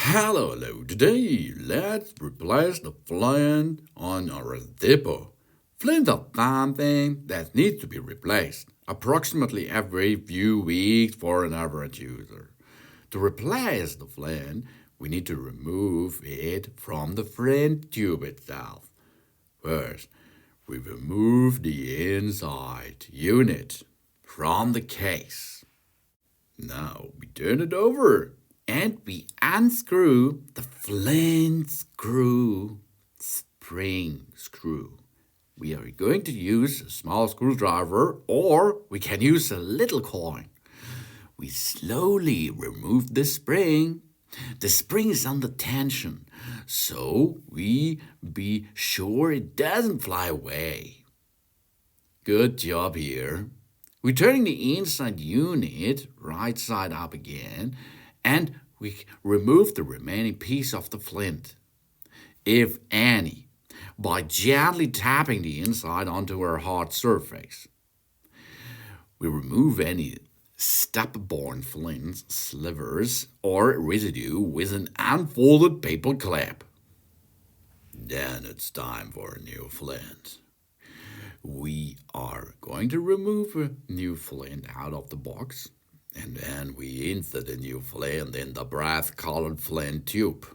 Hello. Today, let's replace the flint on our Zippo. Flint is something that needs to be replaced approximately every few weeks for an average user. To replace the flint, we need to remove it from the flint tube itself. First, we remove the inside unit from the case. Now we turn it over and we unscrew the flint spring screw. We are going to use a small screwdriver or we can use a little coin. We slowly remove the spring. The spring is under tension, so we be sure it doesn't fly away. Good job here. We're turning the inside unit right side up again, and we remove the remaining piece of the flint, if any, by gently tapping the inside onto our hard surface. We remove any stubborn flint slivers or residue with an unfolded paper clip. Then it's time for a new flint. We are going to remove a new flint out of the box, and then we insert a new flint in the brass-colored flint tube.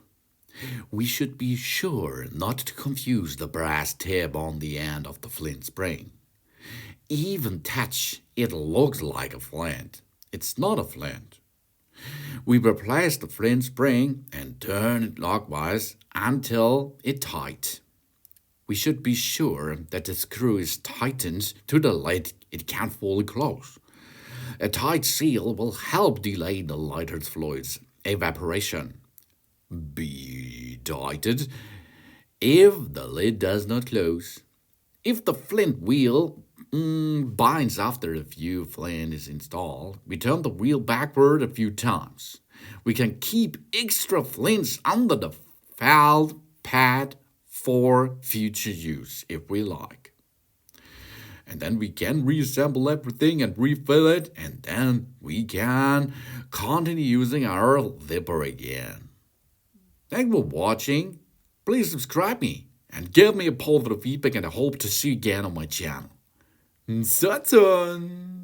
We should be sure not to confuse the brass tip on the end of the flint spring. Even touch, it looks like a flint. It's not a flint. We replace the flint spring and turn it clockwise until it tight. We should be sure that the screw is tightened to the lid it can't fully close. A tight seal will help delay the lighter fluid's evaporation. Be tightened if the lid does not close. If the flint wheel binds after a few flint is installed, we turn the wheel backward a few times. We can keep extra flints under the felt pad for future use if we like. And then we can reassemble everything and refill it, and then we can continue using our Zippo again. Thanks for watching. Please subscribe me and give me a positive feedback, and I hope to see you again on my channel. Inception!